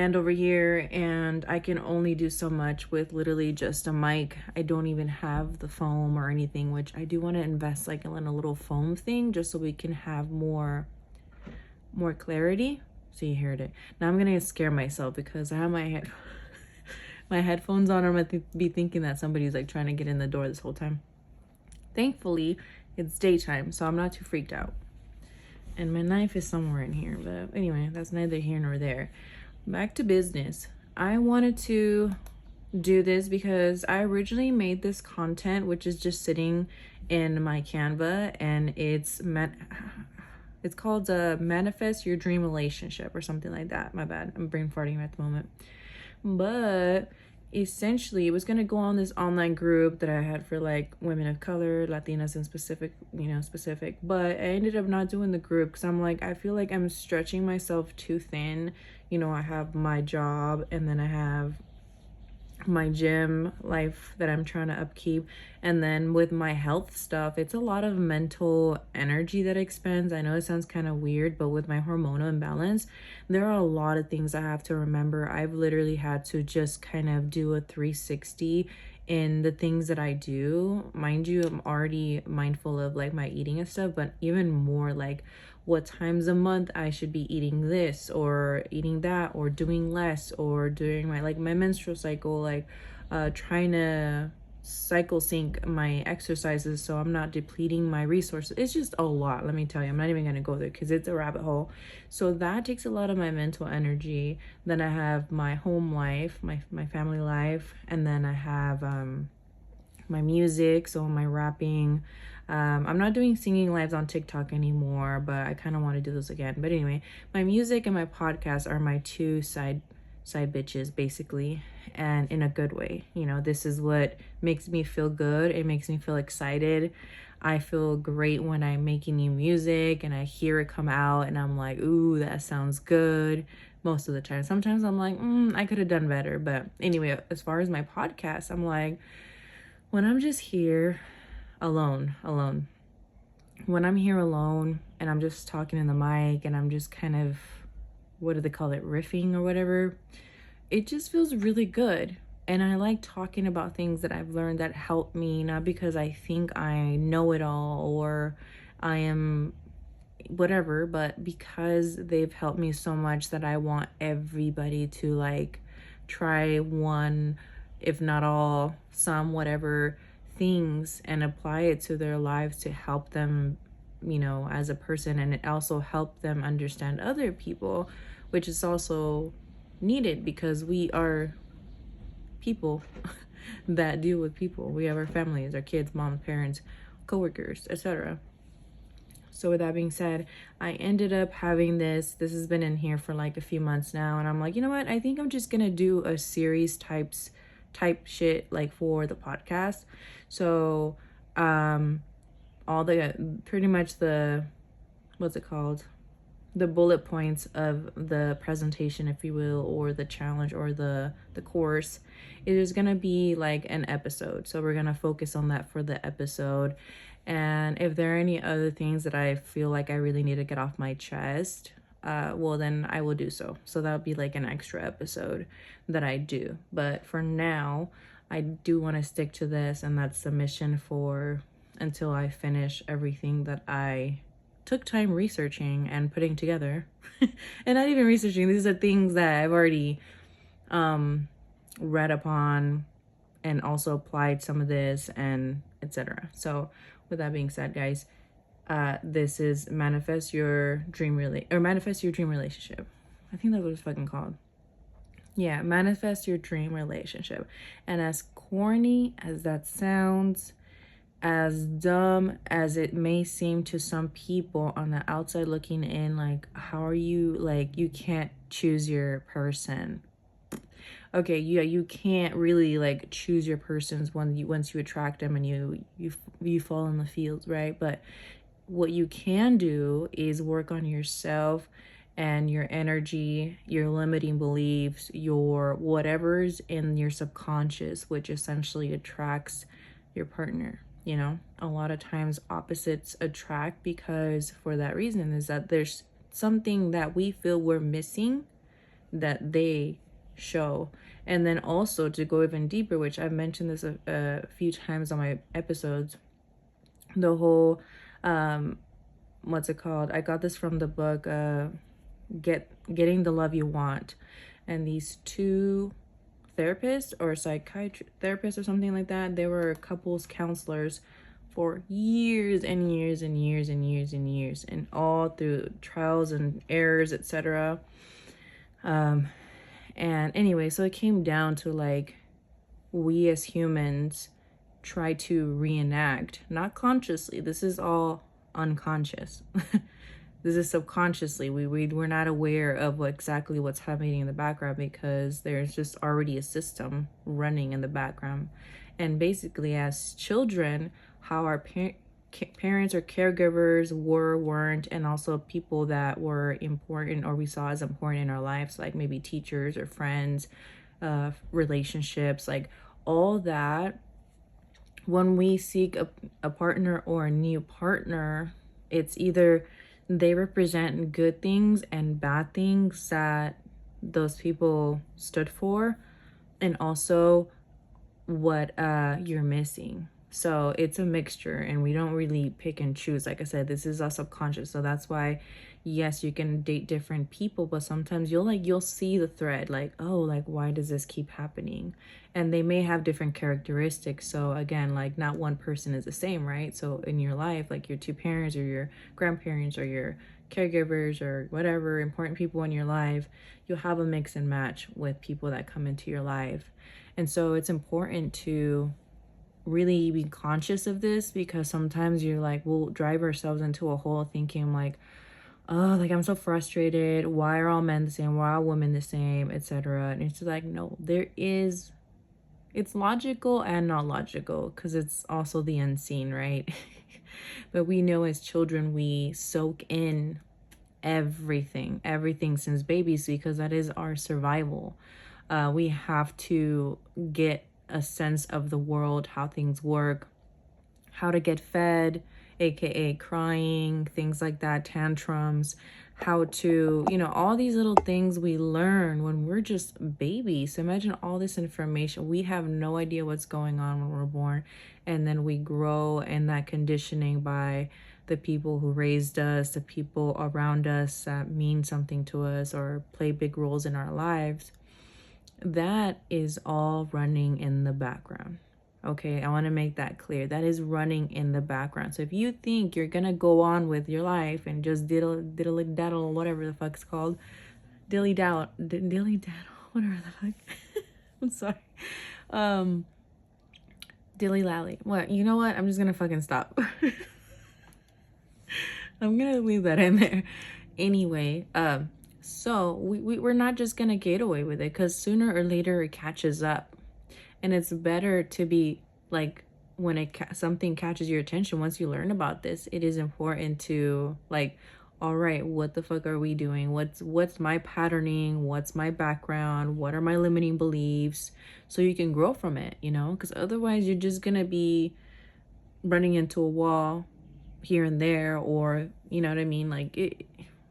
And over here, and I can only do so much with literally just a mic. I don't even have the foam or anything, which I do want to invest like in a little foam thing just so we can have more clarity. So you heard it. Now I'm gonna scare myself because I have my headphones on. I'm gonna be thinking that somebody's like trying to get in the door this whole time. Thankfully, it's daytime, so I'm not too freaked out. And my knife is somewhere in here, but anyway, that's neither here nor there. Back to business. I wanted to do this because I originally made this content, which is just sitting in my Canva, and it's called Manifest Your Dream Relationship or something like that. My bad, I'm brain farting at the moment. But essentially it was going to go on this online group that I had for like women of color, Latinas in specific, but I ended up not doing the group because I'm like, I feel like I'm stretching myself too thin. I have my job, and then I have my gym life that I'm trying to upkeep, and then with my health stuff, it's a lot of mental energy that expends. I know it sounds kind of weird, but with my hormonal imbalance, there are a lot of things I have to remember. I've literally had to just kind of do a 360 in the things that I do. Mind you, I'm already mindful of like my eating and stuff, but even more like what times a month I should be eating this or eating that, or doing less, or during my menstrual cycle, trying to cycle sync my exercises so I'm not depleting my resources. It's just a lot, let me tell you. I'm not even gonna go there because it's a rabbit hole. So that takes a lot of my mental energy. Then I have my home life, my family life, and then I have my music, so my rapping. I'm not doing singing lives on TikTok anymore, but I kind of want to do this again. But anyway, my music and my podcast are my two side bitches, basically, and in a good way. This is what makes me feel good. It makes me feel excited. I feel great when I'm making new music and I hear it come out and I'm like, ooh, that sounds good. Most of the time. Sometimes I'm like, I could have done better. But anyway, as far as my podcast, I'm like, when I'm just here alone, when I'm here alone and I'm just talking in the mic and I'm just kind of, what do they call it, riffing or whatever, it just feels really good. And I like talking about things that I've learned that help me, not because I think I know it all or I am whatever, but because they've helped me so much that I want everybody to like try one, if not all, some, whatever things, and apply it to their lives to help them, as a person. And it also helped them understand other people, which is also needed because we are people that deal with people. We have our families, our kids, moms, parents, coworkers, etc. So with that being said, I ended up having this has been in here for like a few months now, and I'm like, you know what, I think I'm just gonna do a series type shit like for the podcast. So all the pretty much the, what's it called, the bullet points of the presentation, if you will, or the challenge, or the course, it is gonna be like an episode. So we're gonna focus on that for the episode. And if there are any other things that I feel like I really need to get off my chest, well, then I will do so. So that would be like an extra episode that I do. But for now, I do want to stick to this, and that's the mission for until I finish everything that I took time researching and putting together. And not even researching, these are things that I've already read upon and also applied some of this and etc. So with that being said, guys, this is Manifest Your Dream Relationship. I think that's what it's fucking called. Yeah, Manifest Your Dream Relationship. And as corny as that sounds, as dumb as it may seem to some people on the outside looking in, like, how are you, like, you can't choose your person. Okay, yeah, you can't really like choose your persons once you attract them and you fall in the fields, right? But what you can do is work on yourself and your energy, your limiting beliefs, your whatever's in your subconscious, which essentially attracts your partner. A lot of times opposites attract because for that reason is that there's something that we feel we're missing that they show. And then also to go even deeper, which I've mentioned this a few times on my episodes, the whole what's it called, I got this from the book Getting the Love You Want. And these two therapists or psychiatrist therapists or something like that, they were couples counselors for years and years and years and years and years, and all through trials and errors, etc. And anyway, so it came down to like, we as humans try to reenact, not consciously, this is all unconscious. This is subconsciously. We're not aware of exactly what's happening in the background, because there's just already a system running in the background. And basically, as children, how our parents or caregivers weren't, and also people that were important or we saw as important in our lives, like maybe teachers or friends, relationships, like all that. When we seek a partner or a new partner, it's either they represent good things and bad things that those people stood for, and also what you're missing. So it's a mixture, and we don't really pick and choose. Like I said, this is all subconscious. So that's why, yes, you can date different people, but sometimes you'll see the thread, like, oh, like, why does this keep happening? And they may have different characteristics. So again, like, not one person is the same, right? So in your life, like your two parents or your grandparents or your caregivers or whatever important people in your life, you'll have a mix and match with people that come into your life. And so it's important to really be conscious of this, because sometimes you're like, we'll drive ourselves into a hole thinking like, oh, like, I'm so frustrated. Why are all men the same? Why are all women the same, etc.? And it's like, no, it's logical and not logical, because it's also the unseen, right? But we know as children, we soak in everything since babies, because that is our survival. We have to get a sense of the world, how things work, how to get fed, aka crying, things like that, tantrums, how to, all these little things we learn when we're just babies. So imagine all this information. We have no idea what's going on when we're born, and then we grow in that conditioning by the people who raised us, the people around us that mean something to us or play big roles in our lives. That is all running in the background. Okay, I want to make that clear. That is running in the background. So if you think you're gonna go on with your life and just diddle daddle, whatever the fuck's called, dilly daddle, whatever the fuck. I'm sorry. Dilly lally. What? You know what? I'm just gonna fucking stop. I'm gonna leave that in there. Anyway, so we're not just gonna get away with it, because sooner or later it catches up. And it's better to be like, when something catches your attention, once you learn about this, it is important to like, all right, what the fuck are we doing? What's my patterning? What's my background? What are my limiting beliefs? So you can grow from it, because otherwise you're just gonna be running into a wall here and there, or you know what I mean? Like,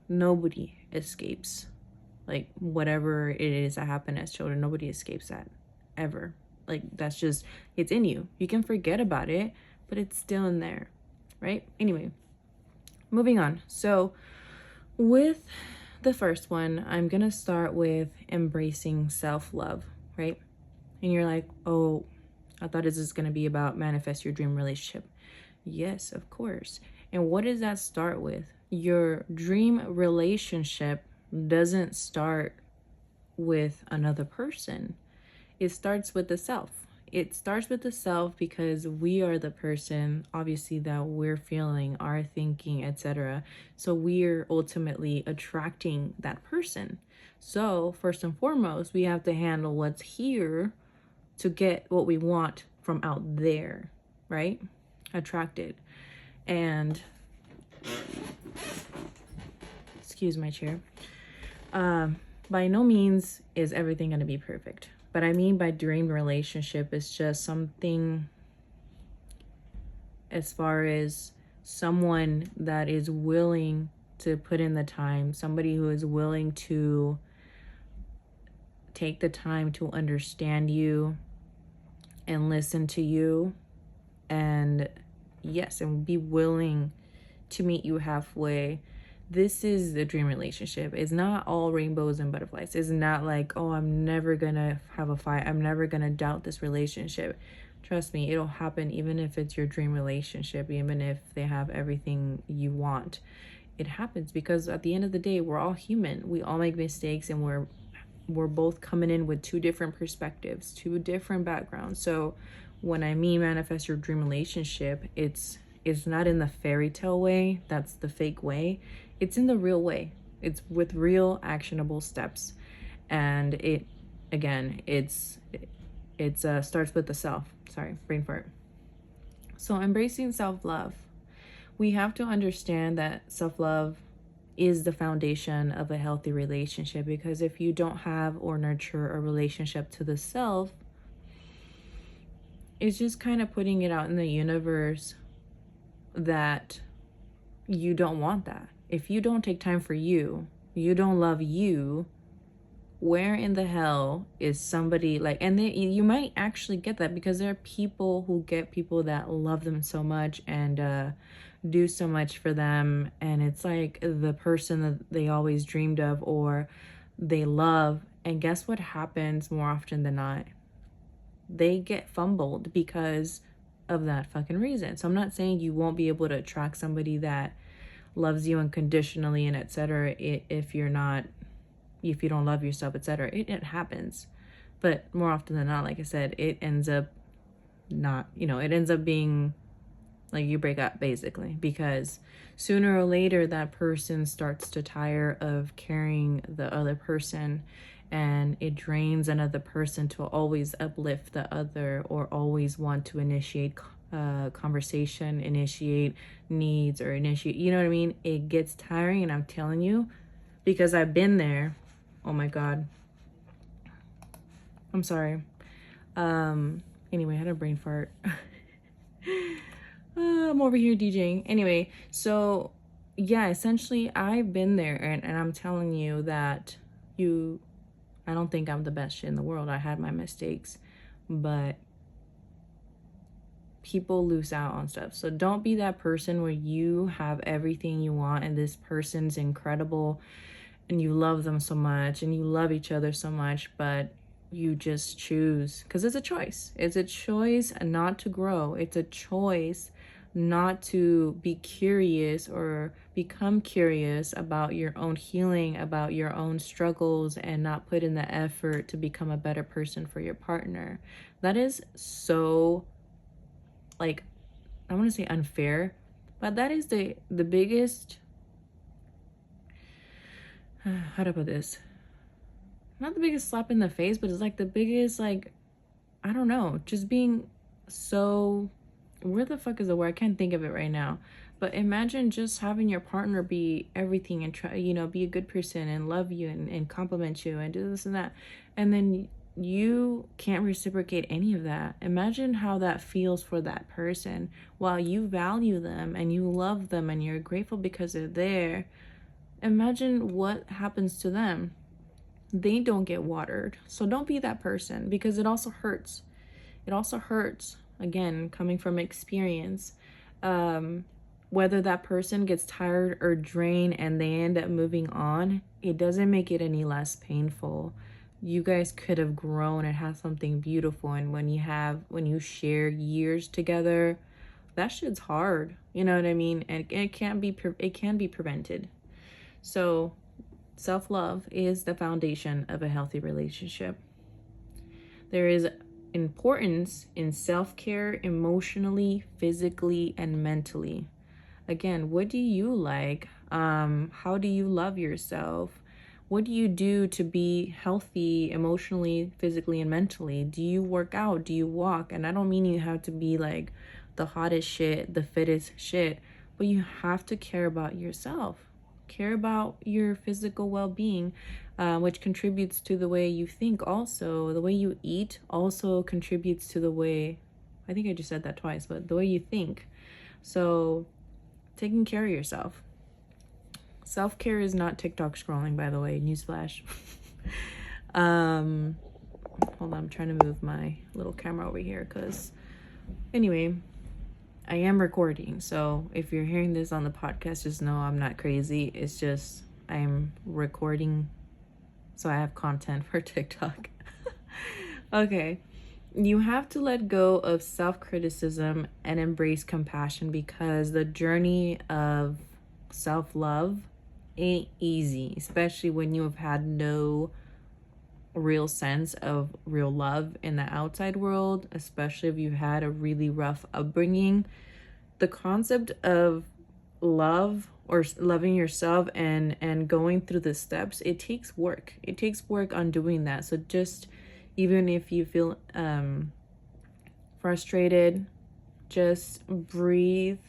nobody escapes, like, whatever it is that happened as children. Nobody escapes that, ever. Like, that's just, it's in you. You can forget about it, but it's still in there, right? Anyway, moving on. So with the first one, I'm gonna start with embracing self-love, right? And you're like, oh, I thought this is gonna be about manifest your dream relationship. Yes, of course. And what does that start with? Your dream relationship doesn't start with another person. It starts with the self. It starts with the self, because we are the person, obviously, that we're feeling, are thinking, etc. So we're ultimately attracting that person. So first and foremost, we have to handle what's here to get what we want from out there, right? Attracted. And excuse my chair. By no means is everything going to be perfect. But I mean by dream relationship is just something as far as someone that is willing to put in the time, somebody who is willing to take the time to understand you and listen to you, and yes, and be willing to meet you halfway. This is the dream relationship. It's not all rainbows and butterflies. It's not like, oh, I'm never gonna have a fight, I'm never gonna doubt this relationship. Trust me, it'll happen even if it's your dream relationship, even if they have everything you want. It happens because at the end of the day, we're all human. We all make mistakes, and we're both coming in with two different perspectives, two different backgrounds. So when I mean manifest your dream relationship, it's not in the fairy tale way, that's the fake way. It's in the real way. It's with real actionable steps. And it, again, it's starts with the self. Sorry, brain fart. So embracing self-love. We have to understand that self-love is the foundation of a healthy relationship, because if you don't have or nurture a relationship to the self, it's just kind of putting it out in the universe that you don't want that. If you don't take time for you, you don't love you, where in the hell is somebody like, and you might actually get that, because there are people who get people that love them so much and do so much for them, and it's like the person that they always dreamed of or they love, and guess what happens more often than not? They get fumbled because of that fucking reason. So I'm not saying you won't be able to attract somebody that loves you unconditionally and etc. if you don't love yourself, etc. It happens, but more often than not, like I said, it ends up not, it ends up being like you break up, basically, because sooner or later that person starts to tire of carrying the other person, and it drains another person to always uplift the other or always want to initiate conversation, initiate needs, or initiate, you know what I mean? It gets tiring, and I'm telling you, because I've been there. Oh my God. I'm sorry. Anyway, I had a brain fart. I'm over here DJing. Anyway, so yeah, essentially I've been there, and I'm telling you that I don't think I'm the best shit in the world. I had my mistakes, but people lose out on stuff. So don't be that person where you have everything you want and this person's incredible and you love them so much and you love each other so much, but you just choose, because it's a choice. It's a choice not to grow. It's a choice not to be curious or become curious about your own healing, about your own struggles, and not put in the effort to become a better person for your partner. That is so, like, I want to say unfair, but that is the biggest, how do I put this? Not the biggest slap in the face, but it's like the biggest, like, I don't know, just being so, where the fuck is the word? I can't think of it right now. But imagine just having your partner be everything and try, be a good person and love you and compliment you and do this and that. And then you can't reciprocate any of that. Imagine how that feels for that person, while you value them and you love them and you're grateful because they're there. Imagine what happens to them. They don't get watered. So don't be that person, because it also hurts. It also hurts, again, coming from experience. Whether that person gets tired or drained and they end up moving on, it doesn't make it any less painful. You guys could have grown and had something beautiful. And when you share years together, that shit's hard. You know what I mean? And it can be prevented. So self-love is the foundation of a healthy relationship. There is importance in self-care emotionally, physically, and mentally. Again, what do you like? How do you love yourself? What do you do to be healthy emotionally, physically, and mentally? Do you work out? Do you walk? And I don't mean you have to be like the hottest shit, the fittest shit, but you have to care about yourself. Care about your physical well-being, which contributes to the way you think. Also, the way you eat also contributes to the way, I think I just said that twice, but the way you think. So taking care of yourself. Self-care is not TikTok scrolling, by the way, newsflash. Hold on, I'm trying to move my little camera over here because anyway, I am recording. So if you're hearing this on the podcast, just know I'm not crazy. It's just I'm recording so I have content for TikTok. Okay. You have to let go of self-criticism and embrace compassion because the journey of self-love ain't easy, especially when you have had no real sense of real love in the outside world, especially if you had a really rough upbringing. The concept of love or loving yourself and going through the steps, it takes work on doing that. So just even if you feel frustrated, just breathe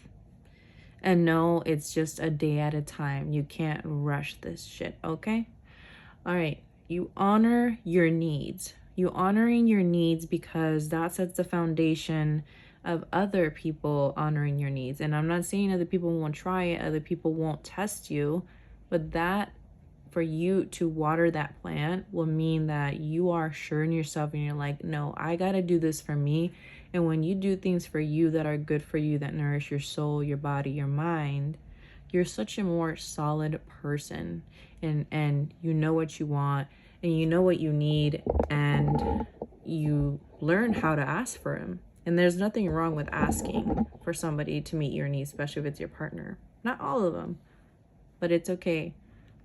and know it's just a day at a time. You can't rush this shit, okay? All right. You honor your needs. You honoring your needs because that sets the foundation of other people honoring your needs. And I'm not saying other people won't try it, other people won't test you, but that for you to water that plant will mean that you are sure in yourself and you're like, no, I got to do this for me. And when you do things for you that are good for you, that nourish your soul, your body, your mind, you're such a more solid person, and you know what you want and you know what you need, and you learn how to ask for them. And there's nothing wrong with asking for somebody to meet your needs, especially if it's your partner. Not all of them, but it's okay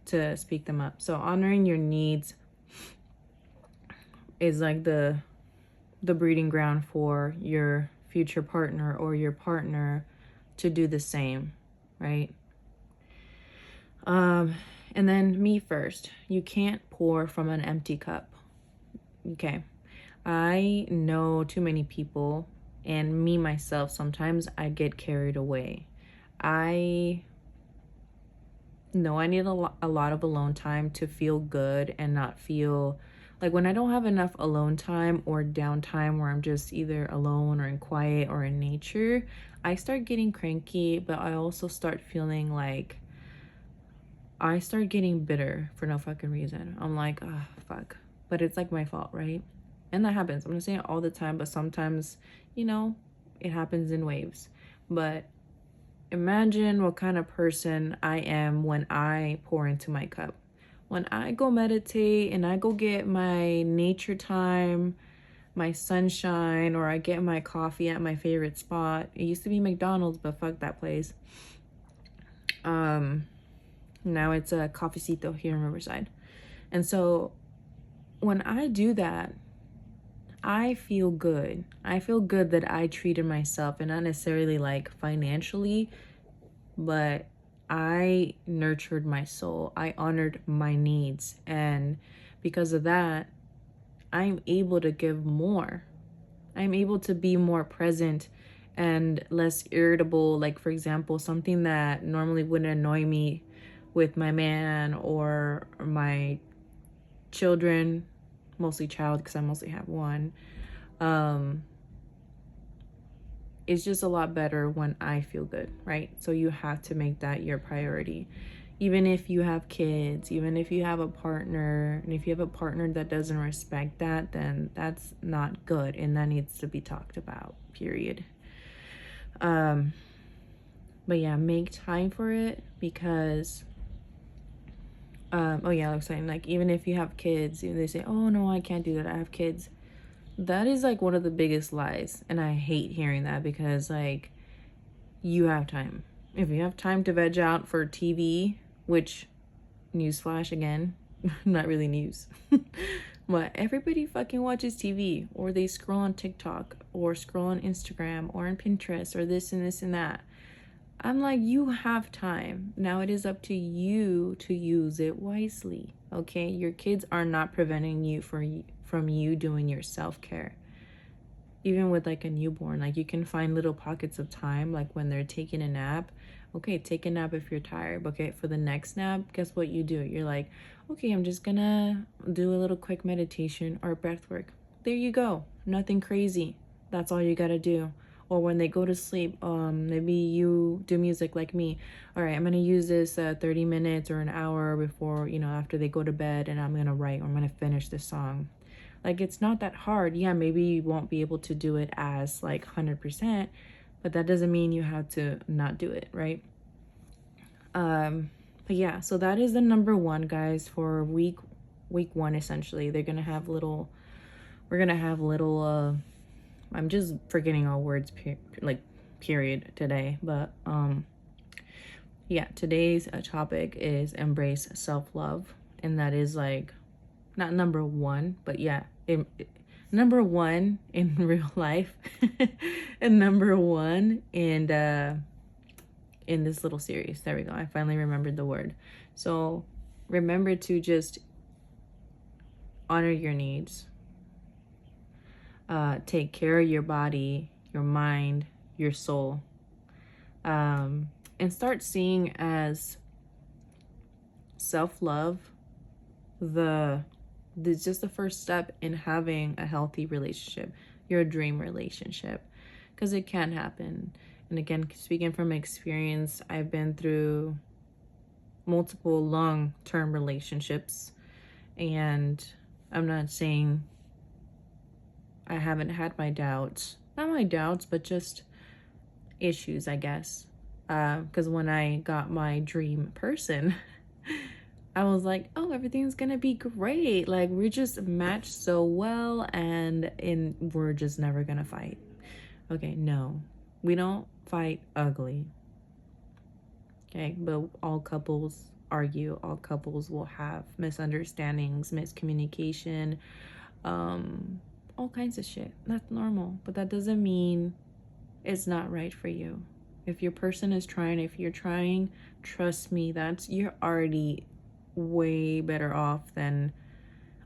to speak them up. So honoring your needs is like the breeding ground for your future partner or your partner to do the same, right? And then me first. You can't pour from an empty cup. Okay. I know too many people, and me myself, sometimes I get carried away. I know I need a lot of alone time to feel good and not feel like when I don't have enough alone time or downtime where I'm just either alone or in quiet or in nature, I start getting cranky, but I also start feeling like I start getting bitter for no fucking reason. I'm like, oh, fuck. But it's like my fault, right? And that happens. I'm not saying it all the time, but sometimes, it happens in waves. But imagine what kind of person I am when I pour into my cup. When I go meditate and I go get my nature time, my sunshine, or I get my coffee at my favorite spot. It used to be McDonald's, but fuck that place. Now it's a Cafecito here in Riverside. And so when I do that, I feel good. I feel good that I treated myself, and not necessarily like financially, but I nurtured my soul. I honored my needs. And because of that, I'm able to give more. I'm able to be more present and less irritable. Like, for example, something that normally wouldn't annoy me with my man or my children, mostly child because I mostly have one, it's just a lot better when I feel good, right? So you have to make that your priority. Even if you have kids, even if you have a partner, and if you have a partner that doesn't respect that, then that's not good, and that needs to be talked about, period. But yeah, make time for it because oh yeah, I was saying, like, even if you have kids, they say, oh no, I can't do that, I have kids. That is like one of the biggest lies, and I hate hearing that because, like, you have time. If you have time to veg out for TV, which, newsflash again, not really news, but everybody fucking watches TV, or they scroll on TikTok, or scroll on Instagram, or on Pinterest, or this and this and that. I'm like, you have time. Now it is up to you to use it wisely, okay? Your kids are not preventing you from you doing your self-care. Even with like a newborn, like, you can find little pockets of time, like when they're taking a nap. Okay, take a nap if you're tired. But okay, for the next nap, guess what you do? You're like, okay, I'm just gonna do a little quick meditation or breath work. There you go. Nothing crazy. That's all you gotta do. Or when they go to sleep, maybe you do music like me. All right, I'm gonna use this 30 minutes or an hour before, after they go to bed, and I'm gonna write, or I'm gonna finish this song. Like, it's not that hard. Yeah, maybe you won't be able to do it as like 100%, but that doesn't mean you have to not do it, right? But yeah, so that is the number one, guys, for week one. Essentially, we're gonna have little I'm just forgetting all words, period today. But yeah, today's topic is embrace self-love, and that is like not number one, but yeah, number one in real life, and number one in this little series. There we go. I finally remembered the word. So remember to just honor your needs. Take care of your body, your mind, your soul. And start seeing as self-love just the first step in having a healthy relationship, your dream relationship, because it can happen. And again, speaking from experience, I've been through multiple long-term relationships, and I'm not saying I haven't had my doubts. Not my doubts, but just issues, I guess. Because when I got my dream person, I was like, oh, everything's gonna be great. Like, we're just matched so well, and we're just never gonna fight. Okay, no. We don't fight ugly. Okay, but all couples argue. All couples will have misunderstandings, miscommunication, all kinds of shit. That's normal, but that doesn't mean it's not right for you. If your person is trying, if you're trying, trust me, you're already way better off than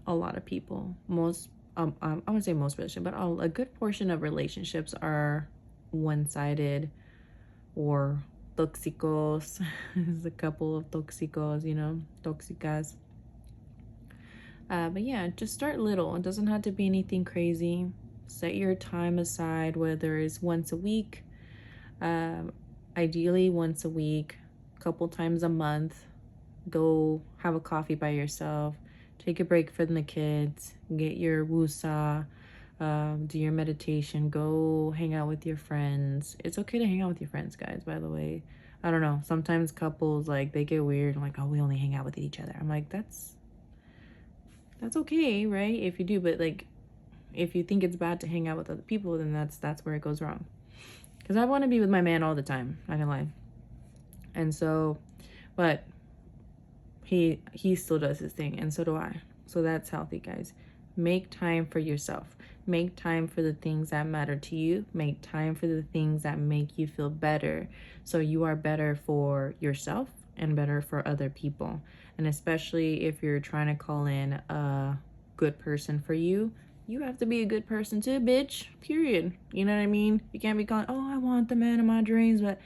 a lot of people. I wouldn't say most relationships, but a good portion of relationships are one-sided or tóxicos. There's a couple of tóxicos, tóxicas. But yeah, just start little. It doesn't have to be anything crazy. Set your time aside, whether it's once a week, ideally once a week, a couple times a month. Go have a coffee by yourself. Take a break from the kids. Get your wusa. Do your meditation. Go hang out with your friends. It's okay to hang out with your friends, guys, by the way. I don't know. Sometimes couples, like, they get weird. I'm like, oh, we only hang out with each other. I'm like, that's okay, right? If you do, but like, if you think it's bad to hang out with other people, then that's where it goes wrong. Because I want to be with my man all the time, not gonna lie. And so, but he still does his thing, and so do I. So that's healthy, guys. Make time for yourself. Make time for the things that matter to you. Make time for the things that make you feel better, so you are better for yourself and better for other people. And especially if you're trying to call in a good person for you, you have to be a good person too, bitch. Period. You know what I mean? You can't be calling, oh, I want the man of my dreams, but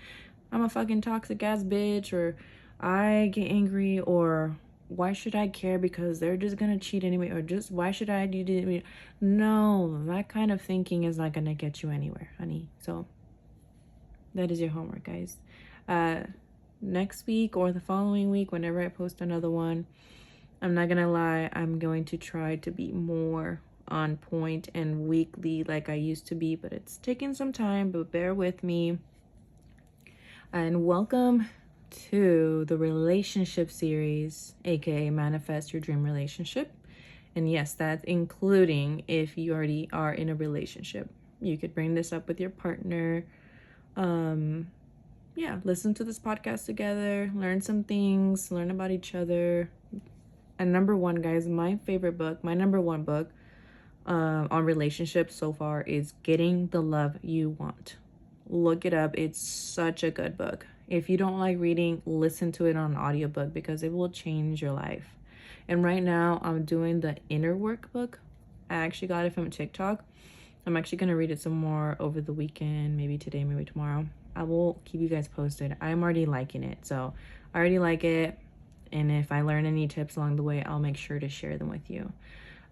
I'm a fucking toxic ass bitch, or I get angry, or why should I care because they're just gonna cheat anyway, or just why should I do this? No, that kind of thinking is not gonna get you anywhere, honey. So that is your homework, guys. Next week or the following week, whenever I post another one, I'm not gonna lie, I'm going to try to be more on point and weekly like I used to be, but it's taking some time, but bear with me. And welcome to the relationship series, aka Manifest Your Dream Relationship. And yes, that's including if you already are in a relationship. You could bring this up with your partner. Yeah, listen to this podcast together, learn some things, learn about each other. And number one, guys, my number one book on relationships so far is Getting the Love You Want. Look it up. It's such a good book. If you don't like reading, listen to it on an audiobook because it will change your life. And right now I'm doing the Inner Work book. I actually got it from TikTok. I'm actually going to read it some more over the weekend, maybe today, maybe tomorrow. I will keep you guys posted. I'm already liking it. So I already like it. And if I learn any tips along the way, I'll make sure to share them with you.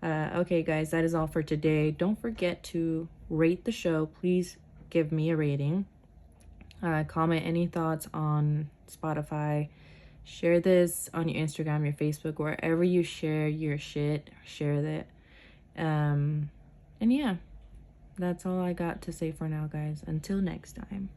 Okay, guys, that is all for today. Don't forget to rate the show. Please give me a rating. Comment any thoughts on Spotify. Share this on your Instagram, your Facebook, wherever you share your shit. Share that. And yeah, that's all I got to say for now, guys. Until next time.